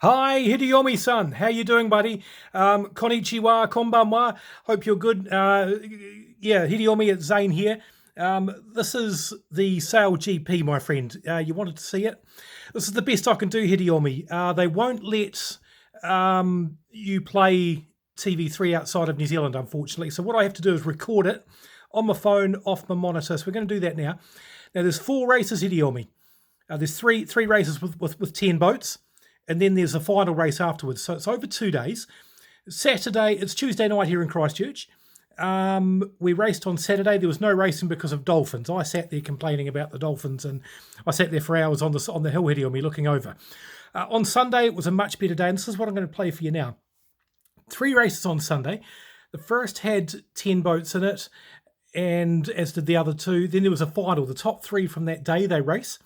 Hi, Hideyomi-san. How you doing, buddy? Konnichiwa, konbanwa. Hope you're good. Yeah, Hideyomi, it's Zane here. This is the Sale GP, my friend. You wanted to see it? This is the best I can do, Hideyomi. They won't let you play TV3 outside of New Zealand, unfortunately. So what I have to do is record it on my phone, off my monitor. So we're going to do that now. Now, there's 4 races, Hideyomi. There's three races with 10 boats, and then there's a final race afterwards. So it's over 2 days. It's Tuesday night here in Christchurch. We raced on Saturday. There was no racing because of dolphins. I sat there complaining about the dolphins, and I sat there for hours on the hill heading on me looking over. On Sunday, it was a much better day, and this is what I'm going to play for you now. 3 races on Sunday. The first had 10 boats in it, and as did the other 2. Then there was a final. The top 3 from that day, they race.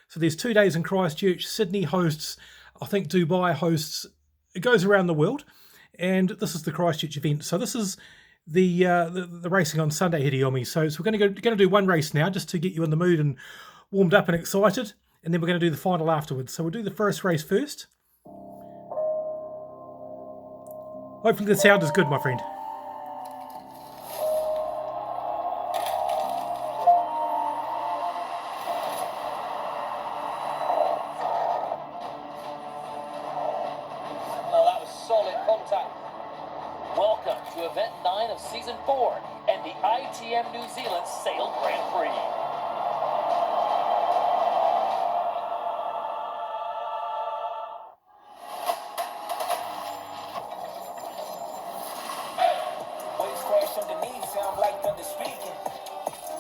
So there's 2 days in Christchurch. Sydney hosts, I think Dubai hosts. It goes around the world, and this is the Christchurch event. So this is the racing on Sunday, Hideyomi. So we're going to do one race now, just to get you in the mood and warmed up and excited, and then we're going to do the final afterwards. So we'll do the first race first. Hopefully the sound is good, my friend. Welcome to Event 9 of Season 4 and the ITM New Zealand Sail Grand Prix. Waves crash underneath, sound like thunder speaking.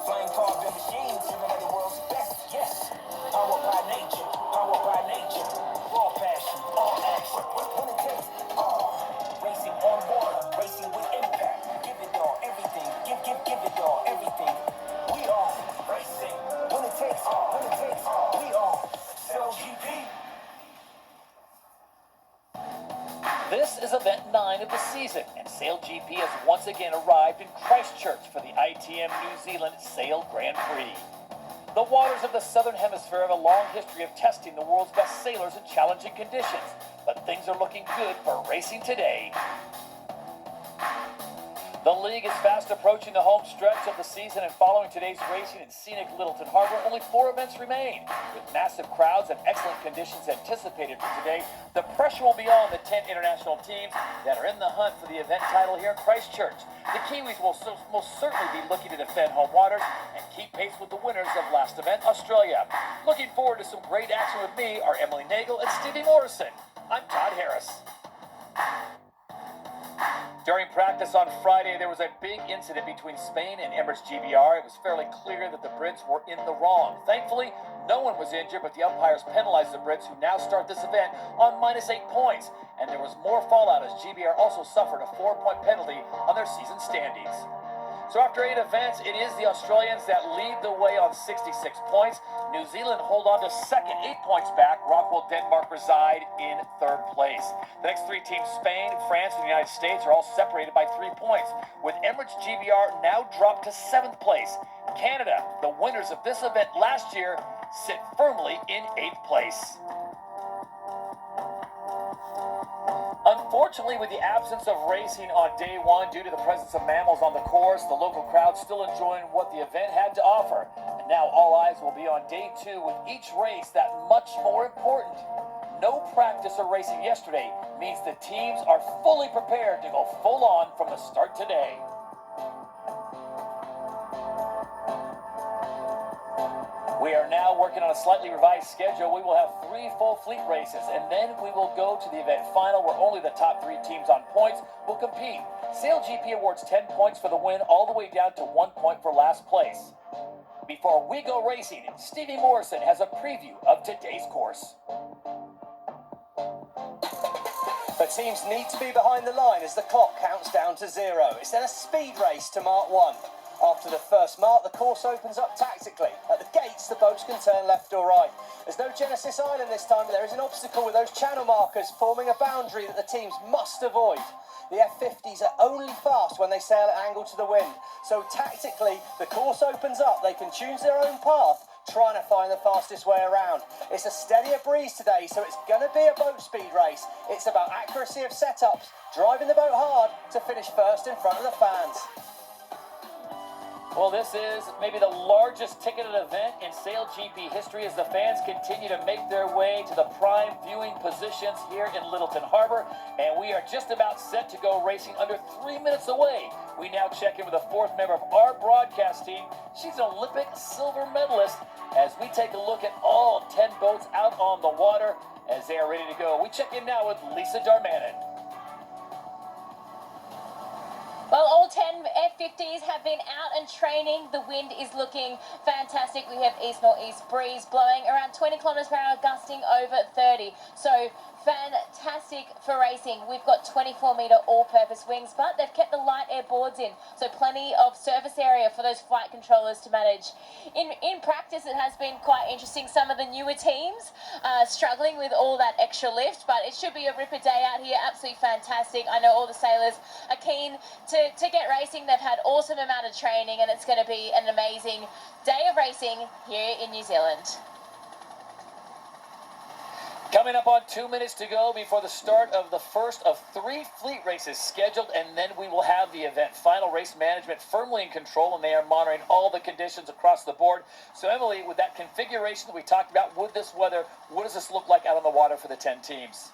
Flame carved in machines, similar to the world's best. Yes, power by nature, raw passion, all action. When it takes racing on water, racing with impact. Give it all, everything. Give it all, everything. We are racing. When it takes, we are Sail GP. This is Event 9 of the season, and Sail GP has once again arrived in Christchurch for the ITM New Zealand Sail Grand Prix. The waters of the Southern Hemisphere have a long history of testing the world's best sailors in challenging conditions, but things are looking good for racing today. The league is fast approaching the home stretch of the season, and following today's racing in scenic Littleton Harbour, only 4 events remain. With massive crowds and excellent conditions anticipated for today, the pressure will be on the 10 international teams that are in the hunt for the event title here in Christchurch. The Kiwis will most certainly be looking to defend home waters and keep pace with the winners of last event, Australia. Looking forward to some great action with me are Emily Nagle and Stevie Morrison. I'm Todd Harris. During practice on Friday, there was a big incident between Spain and Emirates GBR. It was fairly clear that the Brits were in the wrong. Thankfully, no one was injured, but the umpires penalized the Brits, who now start this event on -8 points. And there was more fallout as GBR also suffered a 4-point penalty on their season standings. So after 8 events, it is the Australians that lead the way on 66 points. New Zealand hold on to second, 8 points back. Rockwell, Denmark reside in 3rd place. The next 3 teams, Spain, France, and the United States, are all separated by 3 points, with Emirates GBR now dropped to 7th place. Canada, the winners of this event last year, sit firmly in 8th place. Unfortunately, with the absence of racing on day 1 due to the presence of mammals on the course, the local crowd still enjoying what the event had to offer. And now all eyes will be on day 2, with each race that much more important. No practice or racing yesterday means the teams are fully prepared to go full on from the start today. We are now working on a slightly revised schedule. We will have 3 full fleet races, and then we will go to the event final, where only the top 3 teams on points will compete. Sail GP awards 10 points for the win, all the way down to 1 point for last place. Before we go racing, Stevie Morrison has a preview of today's course. The teams need to be behind the line as the clock counts down to 0. It's then a speed race to mark 1. After the first mark, the course opens up tactically. At the gates, the boats can turn left or right. There's no Genesis Island this time, but there is an obstacle with those channel markers forming a boundary that the teams must avoid. The F50s are only fast when they sail at angle to the wind. So tactically, the course opens up. They can choose their own path trying to find the fastest way around. It's a steadier breeze today, so it's going to be a boat speed race. It's about accuracy of setups, driving the boat hard to finish first in front of the fans. Well, this is maybe the largest ticketed event in Sail GP history as the fans continue to make their way to the prime viewing positions here in Littleton Harbor. And we are just about set to go racing under 3 minutes away. We now check in with the fourth member of our broadcast team. She's an Olympic silver medalist as we take a look at all 10 boats out on the water as they are ready to go. We check in now with Lisa Darmanin. Well, all 10 F50s have been out and training. The wind is looking fantastic. We have east-northeast breeze blowing around 20 kilometers per hour, gusting over 30. So fantastic for racing. We've got 24-meter all-purpose wings, but they've kept the light air boards in, so plenty of surface area for those flight controllers to manage. In practice, it has been quite interesting. Some of the newer teams struggling with all that extra lift, but it should be a ripper day out here. Absolutely fantastic. I know all the sailors are keen to get racing. They've had awesome amount of training, and it's going to be an amazing day of racing here in New Zealand. Coming up on 2 minutes to go before the start of the first of 3 fleet races scheduled, and then we will have the event. Final race management firmly in control, and they are monitoring all the conditions across the board. So, Emily, with that configuration that we talked about, with this weather, what does this look like out on the water for the 10 teams?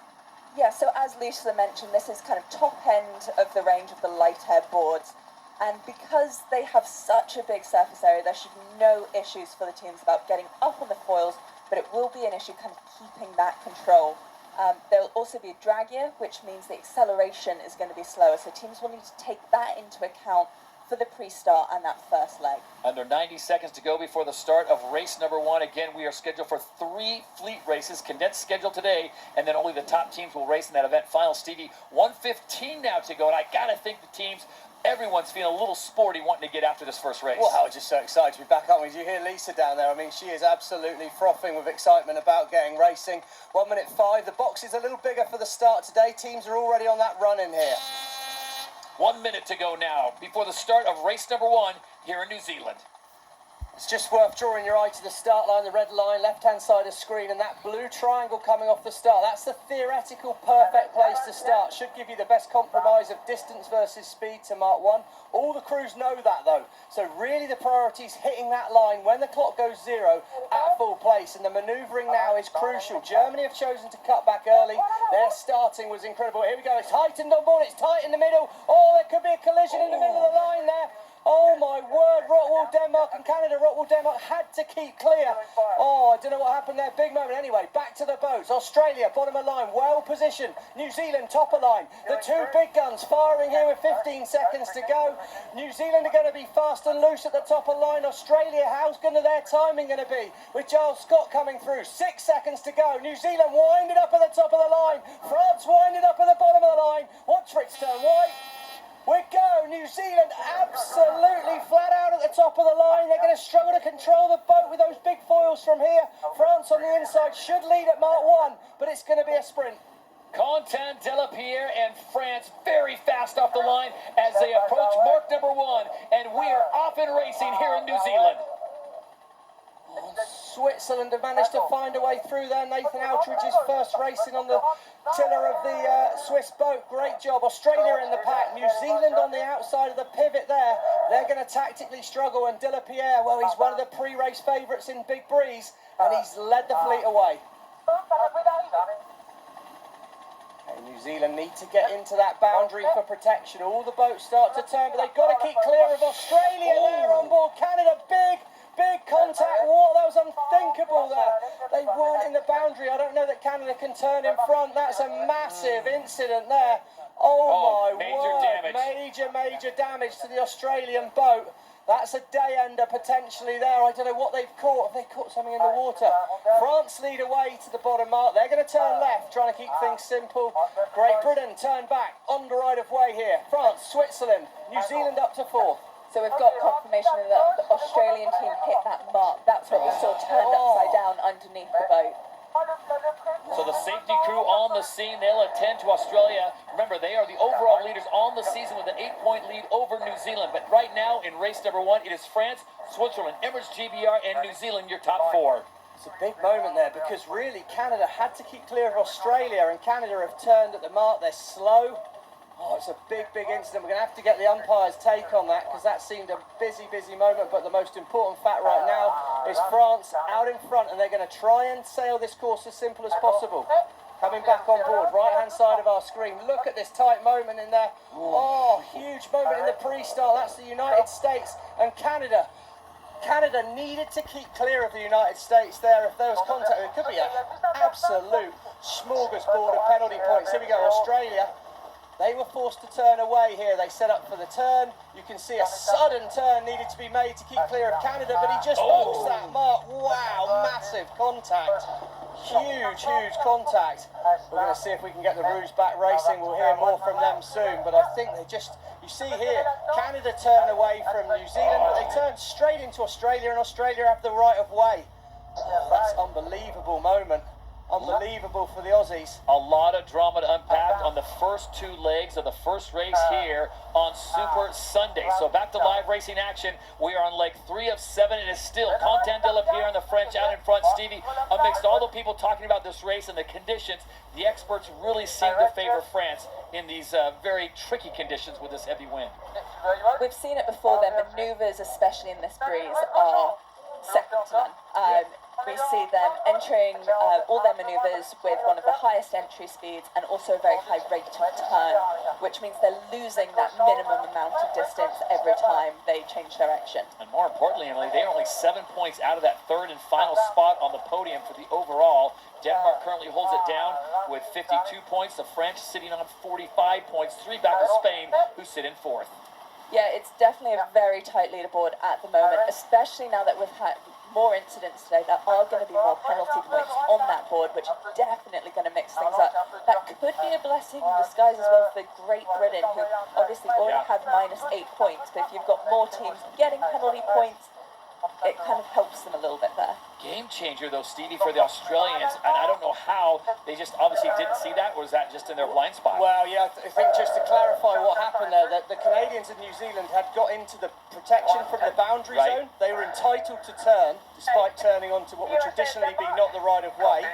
Yeah, so as Lisa mentioned, this is kind of top end of the range of the light air boards. And because they have such a big surface area, there should be no issues for the teams about getting up on the foils, but it will be an issue kind of keeping that control. There will also be a drag year, which means the acceleration is going to be slower. So teams will need to take that into account for the pre-start and that first leg. Under 90 seconds to go before the start of race number 1. Again, we are scheduled for 3 fleet races, condensed schedule today, and then only the top teams will race in that event. Final, Stevie, 1:15 now to go, and I gotta think the teams, everyone's feeling a little sporty wanting to get after this first race. Well, we're just so excited to be back, aren't we? Did you hear Lisa down there? I mean, she is absolutely frothing with excitement about getting racing. 1:05. The box is a little bigger for the start today. Teams are already on that run in here. 1 minute to go now before the start of race number 1 here in New Zealand. It's just worth drawing your eye to the start line, the red line, left-hand side of screen, and that blue triangle coming off the start. That's the theoretical perfect place to start. Should give you the best compromise of distance versus speed to Mark 1. All the crews know that, though. So really the priority is hitting that line when the clock goes 0 at full place, and the manoeuvring now is crucial. Germany have chosen to cut back early. Their starting was incredible. Here we go. It's heightened on board. It's tight in the middle. Oh, there could be a collision in the middle of the line there. Oh my word, Rockwool Denmark and Canada. Rockwool Denmark had to keep clear. Oh, I don't know what happened there. Big moment. Anyway, back to the boats. Australia, bottom of line, well positioned. New Zealand, top of line. The 2 big guns firing here with 15 seconds to go. New Zealand are going to be fast and loose at the top of line. Australia, how's their timing going to be? With Giles Scott coming through. 6 seconds to go. New Zealand winded up at the top of the line. France winded up at the bottom of the line. Watch for its turn white. We go, New Zealand absolutely flat out at the top of the line. They're going to struggle to control the boat with those big foils from here. France on the inside should lead at Mark 1, but it's going to be a sprint. Quentin Delapierre and France very fast off the line as they approach mark number 1, and we are off and racing here in New Zealand. Switzerland have managed to find a way through there. Nathan Outridge's first racing on the tiller of the Swiss boat. Great job. Australia in the pack. New Zealand on the outside of the pivot there. They're going to tactically struggle. And Delapierre, well, he's one of the pre-race favourites in Big Breeze, and he's led the fleet away. Okay, New Zealand need to get into that boundary for protection. All the boats start to turn, but they've got to keep clear of Australia there on board. Canada, big contact. What? That was unthinkable there. They weren't in the boundary. I don't know that Canada can turn in front. That's a massive incident there. Oh my word. Major damage to the Australian boat. That's a day ender potentially there. I don't know what they've caught. Have they caught something in the water? France lead away to the bottom mark. They're going to turn left, trying to keep things simple. Great Britain turn back on the right of way here. France, Switzerland, New Zealand up to 4th. So we've got confirmation that the Australian team hit that mark. That's what we saw turned upside down underneath the boat. So the safety crew on the scene, they'll attend to Australia. Remember, they are the overall leaders on the season with an 8-point lead over New Zealand. But right now, in race number 1, it is France, Switzerland, Emirates GBR, and New Zealand, your top 4. It's a big moment there because really Canada had to keep clear of Australia, and Canada have turned at the mark. They're slow. Oh, it's a big, big incident. We're going to have to get the umpire's take on that because that seemed a busy, busy moment. But the most important fact right now is France out in front, and they're going to try and sail this course as simple as possible. Coming back on board, right-hand side of our screen. Look at this tight moment in there. Oh, huge moment in the pre-start. That's the United States and Canada. Canada needed to keep clear of the United States there. If there was contact, it could be an absolute smorgasbord of penalty points. Here we go, Australia. They were forced to turn away here. They set up for the turn. You can see a sudden turn needed to be made to keep clear of Canada, but he just walks that mark. Wow, massive contact. Huge, huge contact. We're going to see if we can get the Rouge back racing. We'll hear more from them soon, but I think they just, you see here, Canada turn away from New Zealand, but they turn straight into Australia, and Australia have the right of way. That's an unbelievable moment. Unbelievable for the Aussies. A lot of drama to unpack on the first 2 legs of the first race here on Super Sunday. So back to live racing action. We are on leg 3 of 7. It is still Quentin Delapierre and the French out in front. Stevie, amidst all the people talking about this race and the conditions, the experts really seem to favor France in these very tricky conditions with this heavy wind. We've seen it before. Their manoeuvres, especially in this breeze, are second to none. We see them entering all their manoeuvres with one of the highest entry speeds and also a very high rate of turn, which means they're losing that minimum amount of distance every time they change direction. And more importantly, Emily, they are only 7 points out of that third and final spot on the podium for the overall. Denmark currently holds it down with 52 points. The French sitting on 45 points, 3 back of Spain, who sit in 4th. Yeah, it's definitely a very tight leaderboard at the moment, especially now that we've had more incidents today. There are going to be more penalty points on that board, which is definitely going to mix things up. That could be a blessing in disguise as well for Great Britain, who obviously already have -8 points, but if you've got more teams getting penalty points, it kind of helps them a little bit there. Game changer, though, Stevie, for the Australians, and I don't know how they just obviously didn't see that, or is that just in their blind spot? Well, yeah, I think just to clarify what happened there, that the Canadians and New Zealand had got into the protection from the boundary zone. They were entitled to turn, despite turning onto what would traditionally be not the right of way.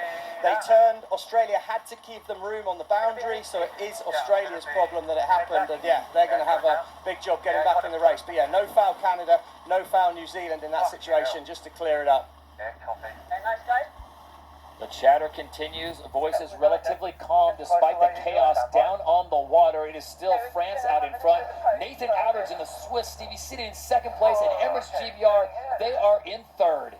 They turned. Australia had to keep them room on the boundary, so it is Australia's problem that it happened. And yeah, they're going to have a big job getting back in the race. But yeah, no foul Canada, no foul New Zealand in that situation, just to clear it up. The chatter continues. Voices relatively calm despite the chaos down on the water. It is still France out in front. Nathan Outers in the Swiss, Stevie sitting in 2nd place, and Emirates GBR, they are in 3rd.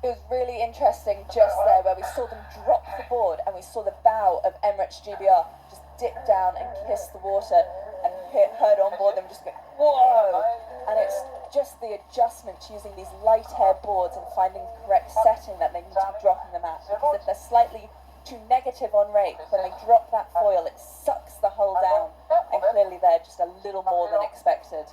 It was really interesting just there where we saw them drop the board and we saw the bow of Emirates GBR just dip down and kiss the water, and heard on board them just go, whoa! And it's just the adjustment to using these light air boards and finding the correct setting that they need to be dropping them at. Because if they're slightly too negative on rake, when they drop that foil, it sucks the hull down, and clearly they're just a little more than expected.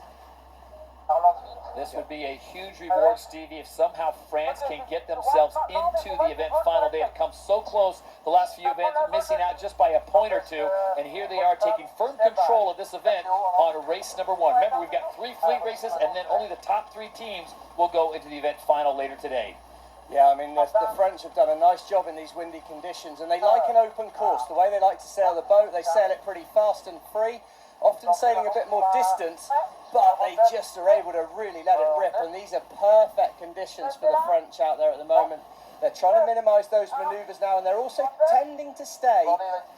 This would be a huge reward, Stevie, if somehow France can get themselves into the event final. They have come so close the last few events, missing out just by a point or two, and here they are taking firm control of this event on race number 1. Remember, we've got 3 fleet races, and then only the top 3 teams will go into the event final later today. Yeah, I mean, the French have done a nice job in these windy conditions, and they like an open course. The way they like to sail the boat, they sail it pretty fast and free, often sailing a bit more distance, but they just are able to really let it rip, and these are perfect conditions for the French out there at the moment. They're trying to minimise those manoeuvres now, and they're also tending to stay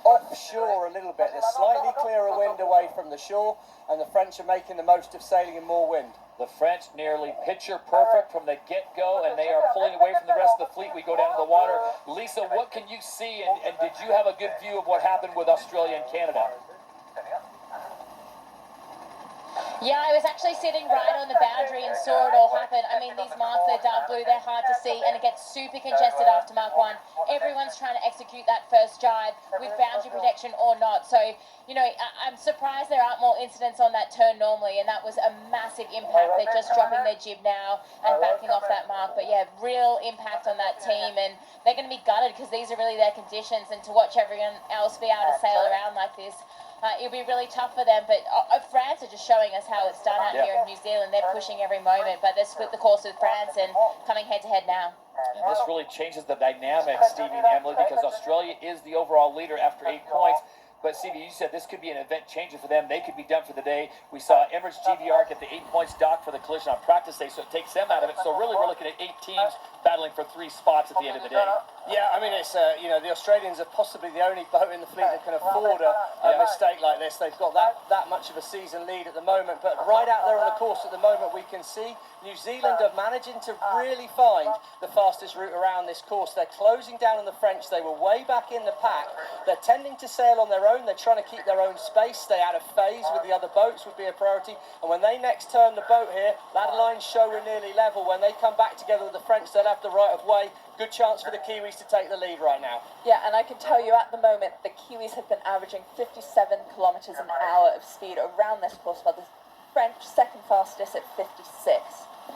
offshore a little bit. There's slightly clearer wind away from the shore, and the French are making the most of sailing in more wind. The French nearly picture perfect from the get-go, and they are pulling away from the rest of the fleet. We go down to the water. Lisa, what can you see, and did you have a good view of what happened with Australia and Canada? Yeah, I was actually sitting right on the boundary and saw it all happen. I mean, these marks, they're dark blue, they're hard to see, and it gets super congested after mark one. Everyone's trying to execute that first jibe with boundary protection or not. So, you know, I'm surprised there aren't more incidents on that turn normally, and that was a massive impact. They're just dropping their jib now and backing off that mark. But yeah, real impact on that team, and they're going to be gutted because these are really their conditions, and to watch everyone else be able to sail around like this, it'll be really tough for them. But France are just showing us how it's done out here in New Zealand. They're pushing every moment, but they've split the course with France and coming head to head now. And this really changes the dynamic, Stevie and Emily, because Australia is the overall leader after 8 points. But Stevie, you said this could be an event changer for them. They could be done for the day. We saw Emirates GBR get the 8 points docked for the collision on practice day, so it takes them out of it. So really, we're looking at 8 teams battling for 3 spots at the end of the day. Yeah, I mean, it's you know, the Australians are possibly the only boat in the fleet that can afford a mistake like this. They've got that much of a season lead at the moment, but right out there on the course at the moment, we can see New Zealand are managing to really find the fastest route around this course. They're closing down on the French. They were way back in the pack. They're tending to sail on their own. They're trying to keep their own space, stay out of phase with the other boats would be a priority. And when they next turn the boat here, ladder lines show we're nearly level. When they come back together with the French, they'll have the right of way. Good chance for the Kiwis to take the lead right now. Yeah, and I can tell you at the moment, the Kiwis have been averaging 57 kilometres an hour of speed around this course, while the French second fastest at 56.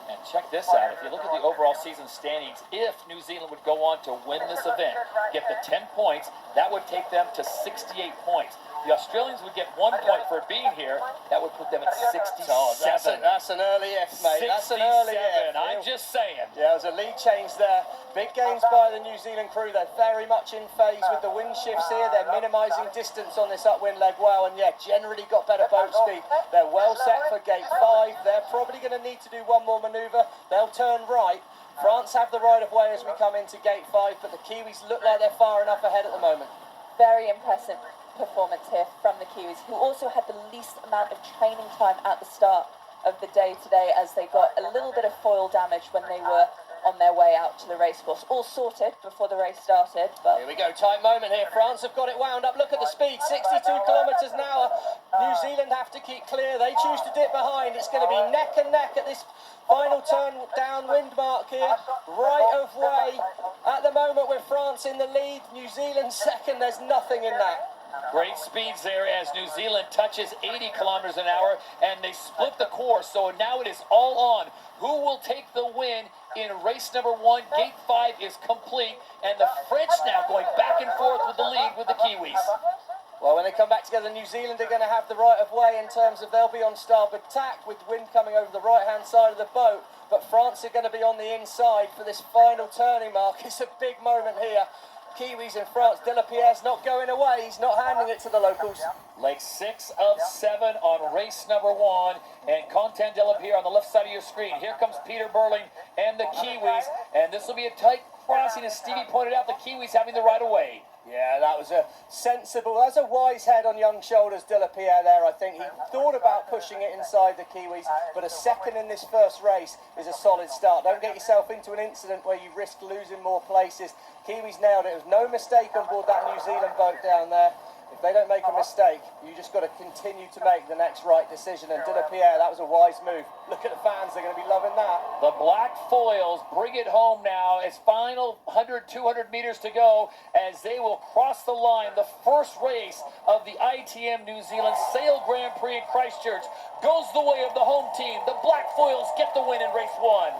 And check this out. If you look at the overall season standings, if New Zealand would go on to win this event, get the 10 points, that would take them to 68 points. The Australians would get 1 point for being here. That would put them at 67. That's an early F, mate. That's an early F. I'm just saying. Yeah, there's a lead change there. Big gains by the New Zealand crew. They're very much in phase with the wind shifts here. They're minimising distance on this upwind leg well, and yeah, generally got better boat speed. They're well set for gate 5. They're probably going to need to do one more manoeuvre. They'll turn right. France have the right of way as we come into gate 5, but the Kiwis look like they're far enough ahead at the moment. Very impressive performance here from the Kiwis, who also had the least amount of training time at the start of the day today, as they got a little bit of foil damage when they were on their way out to the racecourse. All sorted before the race started, but here we go, tight moment here. France have got it wound up. Look at the speed, 62 kilometres an hour. New Zealand have to keep clear. They choose to dip behind. It's going to be neck and neck at this final turn downwind mark here. Right of way at the moment with France in the lead. New Zealand second. There's nothing in that. Great speeds there as New Zealand touches 80 kilometers an hour, and they split the course, so now it is all on. Who will take the win in race number 1? Gate 5 is complete, and the French now going back and forth with the lead with the Kiwis. Well, when they come back together, New Zealand are going to have the right of way in terms of they'll be on starboard tack with wind coming over the right-hand side of the boat, but France are going to be on the inside for this final turning mark. It's a big moment here. Kiwis in France. Delapierre's not going away. He's not handing it to the locals. Leg 6 of 7 on race number 1. And Quentin Delapierre on the left side of your screen. Here comes Peter Burling and the Kiwis. And this will be a tight crossing, as Stevie pointed out, the Kiwis having the right of way. Yeah, that was a sensible, that's a wise head on young shoulders, Delapierre there, I think. He thought about pushing it inside the Kiwis, but a second in this first race is a solid start. Don't get yourself into an incident where you risk losing more places. Kiwis nailed it. There was no mistake on board that New Zealand boat down there. If they don't make a mistake, you just got to continue to make the next right decision. And Delapierre, that was a wise move. Look at the fans, they're going to be loving that. The black foils bring it home now. It's final 100, 200 meters to go as they will cross the line. The first race of the ITM New Zealand Sail Grand Prix in Christchurch goes the way of the home team. The black foils get the win in race 1.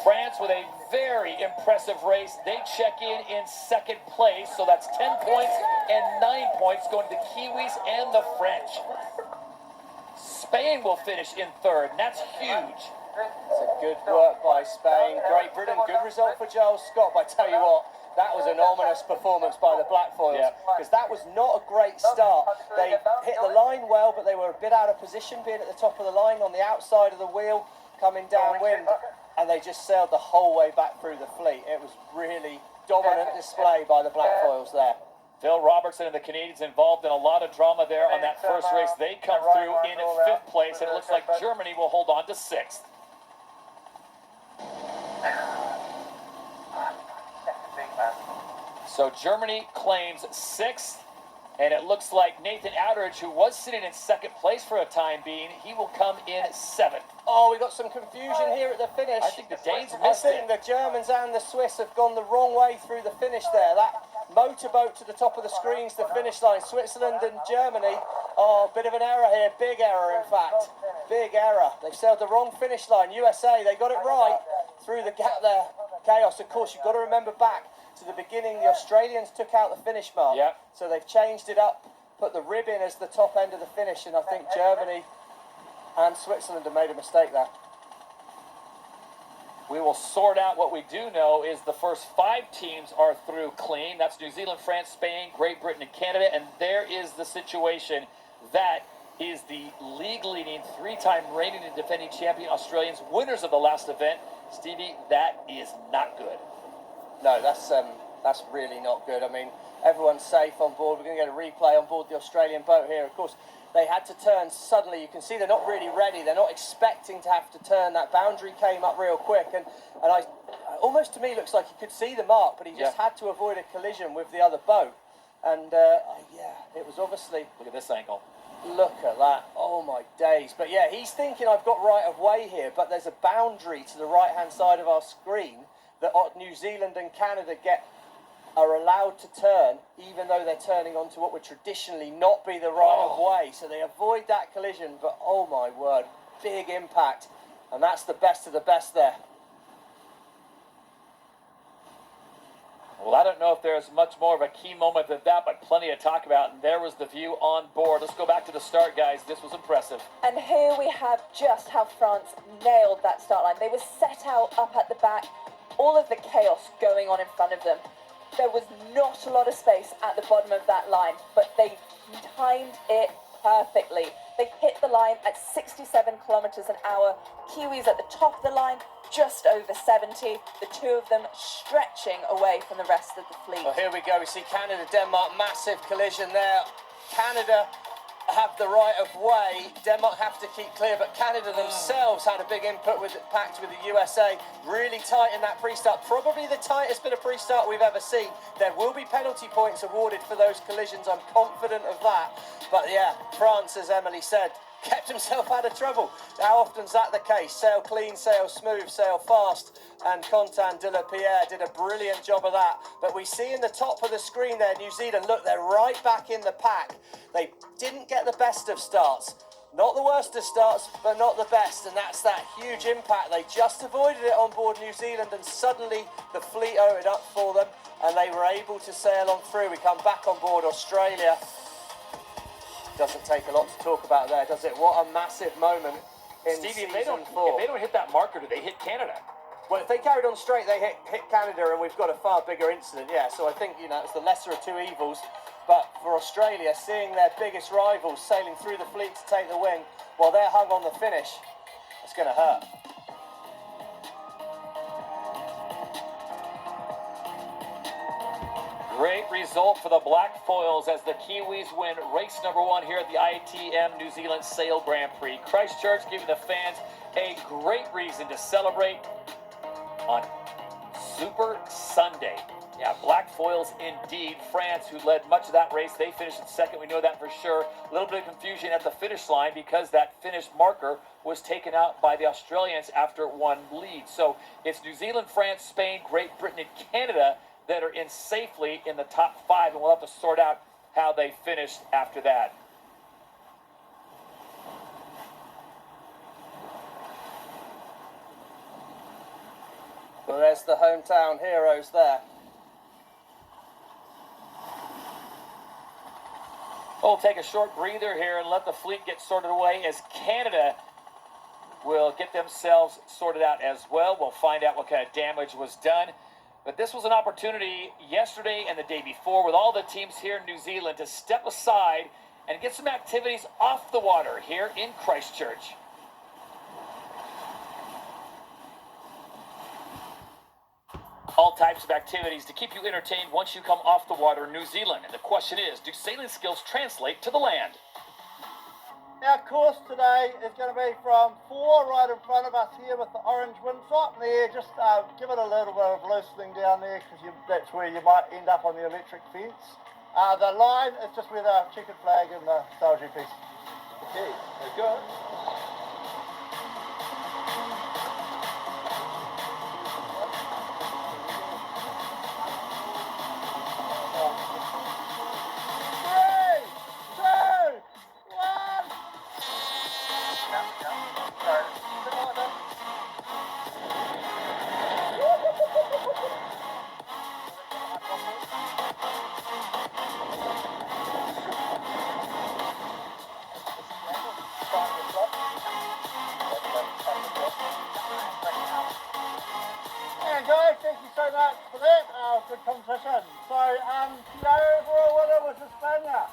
France with a very impressive race. They check in second place, so that's 10 points and 9 points going to the Kiwis and the French. Spain will finish in third, and that's huge. It's a good work by Spain. Great Britain, good result for Giles Scott. But I tell you what, that was an ominous performance by the Black Foils, because that was not a great start. They hit the line well, but they were a bit out of position, being at the top of the line on the outside of the wheel, coming downwind. And they just sailed the whole way back through the fleet. It was really dominant display by the Black Foils there. Phil Robertson and the Canadians involved in a lot of drama there on that first race. They come through in 5th place, and it looks like Germany will hold on to 6th. So Germany claims 6th. And it looks like Nathan Outteridge, who was sitting in second place for a time being, he will come in 7th. Oh, we got some confusion here at the finish. I think the Danes I missed think it. the Germans and the Swiss have gone the wrong way through the finish there. That motorboat to the top of the screen's the finish line. Switzerland and Germany. Oh, a bit of an error here. Big error, in fact. Big error. They've sailed the wrong finish line. USA, they got it right through the gap there. Chaos. Of course, you've got to remember back to the beginning, the Australians took out the finish mark. Yep. So they've changed it up, put the rib in as the top end of the finish, and I think Germany and Switzerland have made a mistake there. We will sort out. What we do know is the first 5 teams are through clean. That's New Zealand, France, Spain, Great Britain, and Canada. And there is the situation. That is the league-leading, 3-time reigning and defending champion Australians, winners of the last event. Stevie, that is not good. No, that's really not good. I mean, everyone's safe on board. We're going to get a replay on board the Australian boat here. Of course, they had to turn suddenly. You can see they're not really ready. They're not expecting to have to turn. That boundary came up real quick, and I almost to me looks like he could see the mark, but he just had to avoid a collision with the other boat. And yeah, it was obviously. Look at this angle. Look at that. Oh my days. But yeah, he's thinking I've got right of way here, but there's a boundary to the right-hand side of our screen that New Zealand and Canada are allowed to turn, even though they're turning onto what would traditionally not be the right of way. So they avoid that collision, but oh my word, big impact. And that's the best of the best there. Well, I don't know if there's much more of a key moment than that, but plenty to talk about. And there was the view on board. Let's go back to the start, guys. This was impressive. And here we have just how France nailed that start line. They were set out up at the back, all of the chaos going on in front of them. There was not a lot of space at the bottom of that line, but they timed it perfectly. They hit the line at 67 kilometers an hour. Kiwis at the top of the line, just over 70. The two of them stretching away from the rest of the fleet. Well, here we go. We see Canada, Denmark, massive collision there. Canada have the right of way. Denmark have to keep clear, but Canada themselves had a big input with pact with the USA. Really tight in that pre-start. Probably the tightest bit of pre-start we've ever seen. There will be penalty points awarded for those collisions. I'm confident of that. But yeah, France, as Emily said, kept himself out of trouble. How often is that the case? Sail clean, sail smooth, sail fast. And Quentin de la Pierre did a brilliant job of that. But we see in the top of the screen there, New Zealand, look, they're right back in the pack. They didn't get the best of starts. Not the worst of starts, but not the best. And that's that huge impact. They just avoided it on board New Zealand, and suddenly the fleet opened up for them, and they were able to sail on through. We come back on board Australia. Doesn't take a lot to talk about there, does it? What a massive moment in Stevie, season if 4. they don't hit that marker, do they hit Canada? Well, if they carried on straight, they hit Canada, and we've got a far bigger incident, yeah. So I think, it's the lesser of two evils. But for Australia, seeing their biggest rivals sailing through the fleet to take the win while they're hung on the finish, it's going to hurt. Great result for the Black Foils as the Kiwis win race number 1 here at the ITM New Zealand Sail Grand Prix. Christchurch giving the fans a great reason to celebrate on Super Sunday. Yeah, Black Foils indeed. France, who led much of that race, they finished in second. We know that for sure. A little bit of confusion at the finish line because that finish marker was taken out by the Australians after one lead. So it's New Zealand, France, Spain, Great Britain, and Canada that are in safely in the top 5, and we'll have to sort out how they finished after that. Well, there's the hometown heroes there. We'll take a short breather here and let the fleet get sorted away as Canada will get themselves sorted out as well. We'll find out what kind of damage was done. But this was an opportunity yesterday and the day before with all the teams here in New Zealand to step aside and get some activities off the water here in Christchurch. All types of activities to keep you entertained once you come off the water in New Zealand. And the question is, do sailing skills translate to the land? Our course today is going to be from 4 right in front of us here with the orange windsock there. Just give it a little bit of loosening down there because that's where you might end up on the electric fence. The line is just where the checkered flag and the Sale GP. Okay, very good. And guys, thank you so much for that. Good competition. So, the overall winner was Hispania.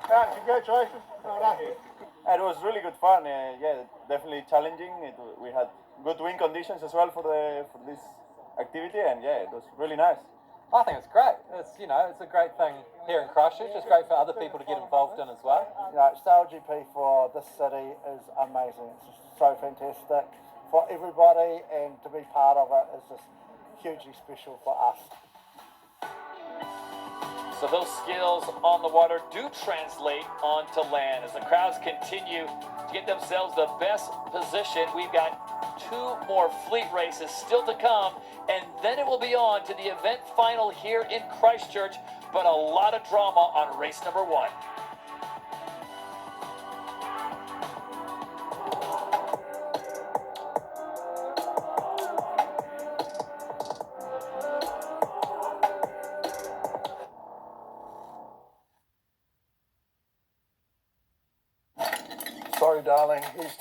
Congratulations. Well done. It was really good fun. Yeah, definitely challenging. We had good wind conditions as well for this activity, and yeah, it was really nice. I think it's great. It's it's a great thing here in Christchurch. It's great for other people to get involved in as well. Sale GP for this city is amazing. It's just so fantastic for everybody, and to be part of it is just hugely special for us. So those skills on the water do translate onto land as the crowds continue to get themselves the best position. We've got 2 more fleet races still to come, and then it will be on to the event final here in Christchurch, but a lot of drama on race number 1. Sorry, darling. He's